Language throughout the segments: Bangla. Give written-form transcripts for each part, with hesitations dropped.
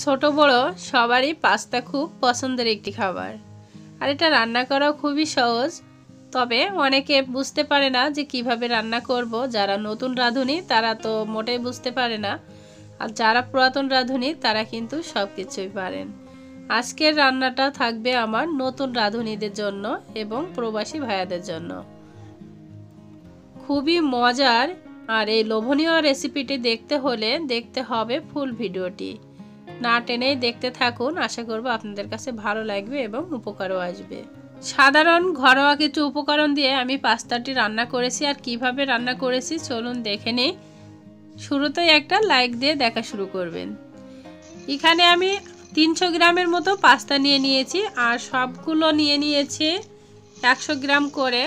ছোট বড় সবারই পাস্তা খুব পছন্দের একটি খাবার আর এটা রান্না করাও খুবই সহজ। তবে অনেকে বুঝতে পারে না যে কিভাবে রান্না করব। যারা নতুন রাঁধুনি তারা তো মোটেই বুঝতে পারে না, আর যারা পুরাতন রাঁধুনি তারা কিন্তু সব কিছুই পারেন। আজকের রান্নাটা থাকবে আমার নতুন রাঁধুনিদের জন্য এবং প্রবাসী ভাইয়াদের জন্য। খুবই মজার আর এই লোভনীয় রেসিপিটি দেখতে হলে দেখতে হবে ফুল ভিডিওটি, না টেনেই দেখতে থাকুন। আশা করব আপনাদের কাছে ভালো লাগবে এবং উপকারও আসবে। সাধারণ ঘরোয়া কিছু উপকরণ দিয়ে আমি পাস্তাটি রান্না করেছি, আর কিভাবে রান্না করেছি চলুন দেখে নিই। শুরুতেই একটা লাইক দিয়ে দেখা শুরু করবেন। এখানে আমি 300 গ্রামের মতো পাস্তা নিয়ে নিয়েছি, আর সবগুলো নিয়ে নিয়েছি 100 গ্রাম করে।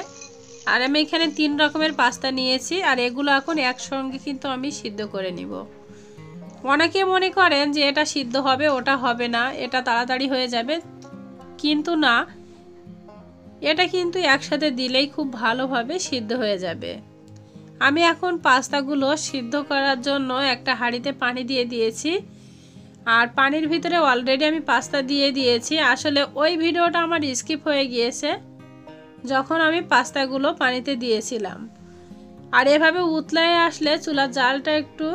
আর আমি এখানে 3 রকমের পাস্তা নিয়েছি, আর এগুলো এখন একসঙ্গে কিন্তু আমি সিদ্ধ করে নিব। অনেকে মনে করেন যে এটা সিদ্ধ হবে ওটা হবে না, এটা তাড়াতাড়ি হয়ে যাবে, কিন্তু না, এটা কিন্তু একসাথে দিলেই খুব ভালোভাবে সিদ্ধ হয়ে যাবে। আমি এখন পাস্তাগুলো সিদ্ধ করার জন্য একটা হাঁড়িতে পানি দিয়ে দিয়েছি, আর পানির ভিতরে অলরেডি আমি পাস্তা দিয়ে দিয়েছি। আসলে ওই ভিডিওটা আমার স্কিপ হয়ে গিয়েছে যখন আমি পাস্তাগুলো পানিতে দিয়েছিলাম। আর এভাবে উতলায় আসলে চুলার জালটা একটু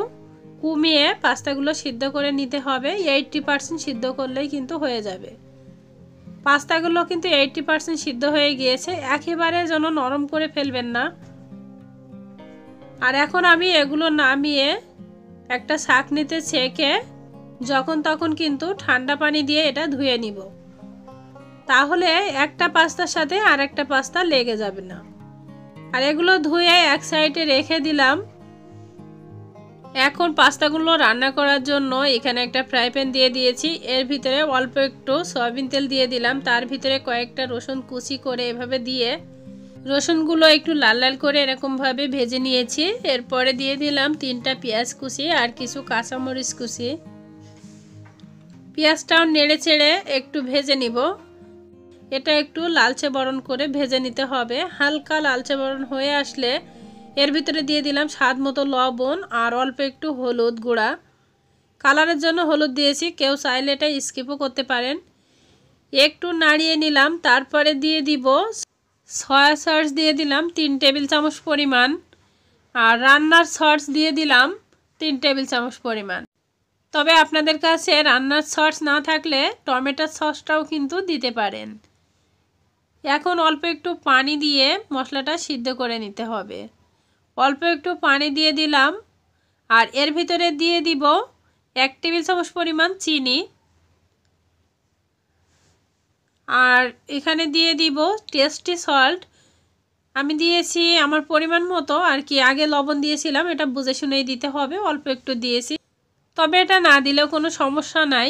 কমিয়ে পাস্তাগুলো সিদ্ধ করে নিতে হবে। 80% সিদ্ধ করলেই কিন্তু হয়ে যাবে। পাস্তাগুলো কিন্তু 80% সিদ্ধ হয়ে গিয়েছে, একেবারে যেন নরম করে ফেলবেন না। আর এখন আমি এগুলো নামিয়ে একটা ছাঁকনিতে ছেঁকে যখন তখন কিন্তু ঠান্ডা পানি দিয়ে এটা ধুয়ে নিব, তাহলে একটা পাস্তার সাথে আর একটা পাস্তা লেগে যাবে না। আর এগুলো ধুয়ে এক সাইডে রেখে দিলাম। এখন পাস্তাগুলো রান্না করার জন্য এখানে একটা ফ্রাই প্যান দিয়ে দিয়েছি, এর ভিতরে অল্প একটু সয়াবিন তেল দিয়ে দিলাম, তার ভিতরে কয়েকটা রসুন কুচি করে এভাবে দিয়ে রসুনগুলো একটু লাল লাল করে এরকমভাবে ভেজে নিয়েছি। এরপরে দিয়ে দিলাম 3টা পেঁয়াজ কুচি আর কিছু কাঁচামরিচ কুচি। পেঁয়াজটাও নেড়ে চেড়ে একটু ভেজে নিব। এটা একটু লালচে বরণ করে ভেজে নিতে হবে। হালকা লালচে বরণ হয়ে আসলে এর ভিতরে দিয়ে দিলাম স্বাদ মতো লবণ আর অল্প একটু হলুদ গুঁড়া। কালারের জন্য হলুদ দিয়েছি, কেউ চাইলে এটা স্কিপও করতে পারেন। একটু নাড়িয়ে নিলাম, তারপরে দিয়ে দিব সয়া সস দিয়ে দিলাম 3 টেবিল চামচ পরিমাণ, আর রান্নার সস দিয়ে দিলাম 3 টেবিল চামচ পরিমাণ। তবে আপনাদের কাছে রান্নার সস না থাকলে টমেটোর সসটাও কিন্তু দিতে পারেন। এখন অল্প একটু পানি দিয়ে মশলাটা সিদ্ধ করে নিতে হবে। অল্প একটু পানি দিয়ে দিলাম, আর এর ভিতরে দিয়ে দিব 1 টেবিল চামচ পরিমাণ চিনি, আর এখানে দিয়ে দিব টেস্টি সল্ট। আমি দিয়েছি আমার পরিমাণ মতো আর কি, আগে লবণ দিয়েছিলাম, এটা বুঝে শুনেই দিতে হবে, অল্প একটু দিয়েছি। তবে এটা না দিলেও কোনো সমস্যা নাই,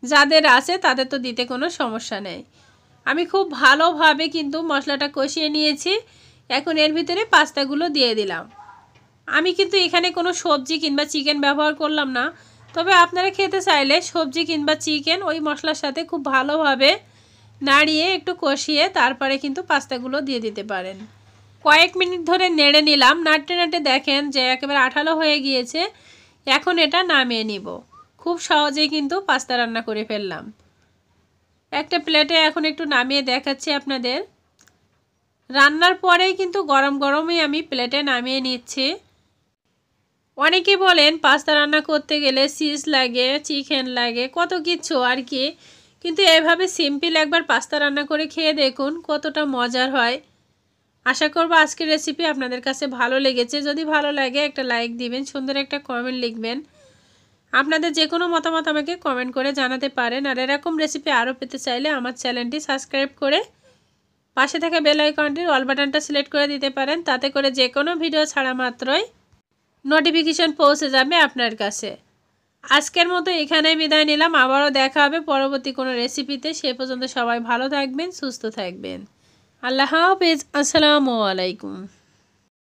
যাদের আছে তাদের তো দিতে কোনো সমস্যা নেই। আমি খুব ভালোভাবে কিন্তু মশলাটা কষিয়ে নিয়েছি। এখন এর ভিতরে পাস্তাগুলো দিয়ে দিলাম। আমি কিন্তু এখানে কোনো সবজি কিংবা চিকেন ব্যবহার করলাম না, তবে আপনারা খেতে চাইলে সবজি কিংবা চিকেন ওই মশলার সাথে খুব ভালোভাবে নাড়িয়ে একটু কষিয়ে তারপরে কিন্তু পাস্তাগুলো দিয়ে দিতে পারেন। কয়েক মিনিট ধরে নেড়ে নিলাম, নাড়তে নাড়তে দেখেন যে একেবারে আঠালো হয়ে গিয়েছে। এখন এটা নামিয়ে নিব। খুব সহজেই কিন্তু পাস্তা রান্না করে ফেললাম। একটা প্লেটে এখন একটু নামিয়ে দেখাচ্ছি আপনাদের। রান্নার পরেই কিন্তু গরম গরমই আমি প্লেটে নামিয়ে নিচ্ছি। অনেকে বলেন পাস্তা রান্না করতে গেলে চিজ লাগে, চিকেন লাগে, কত কিছু আর কি, কিন্তু এভাবে সিম্পল একবার পাস্তা রান্না করে খেয়ে দেখুন কতটা মজার হয়। আশা করব আজকের রেসিপি আপনাদের কাছে ভালো লেগেছে। যদি ভালো লাগে একটা লাইক দিবেন, সুন্দর একটা কমেন্ট লিখবেন। আপনাদের যে কোনো মতামত আমাকে কমেন্ট করে জানাতে পারেন। আর এরকম রেসিপি আরও পেতে চাইলে আমার চ্যানেলটি সাবস্ক্রাইব করে পাশে থাকা বেল আইকনটির অল বাটনটা সিলেক্ট করে দিতে পারেন, তাতে করে যে কোনো ভিডিও ছাড়া মাত্রই নোটিফিকেশন পৌঁছে যাবে আপনার কাছে। আজকের মতো এখানেই বিদায় নিলাম, আবারও দেখা হবে পরবর্তী কোনো রেসিপিতে। সে পর্যন্ত সবাই ভালো থাকবেন, সুস্থ থাকবেন। আল্লাহ হাফেজ। আসসালামু আলাইকুম।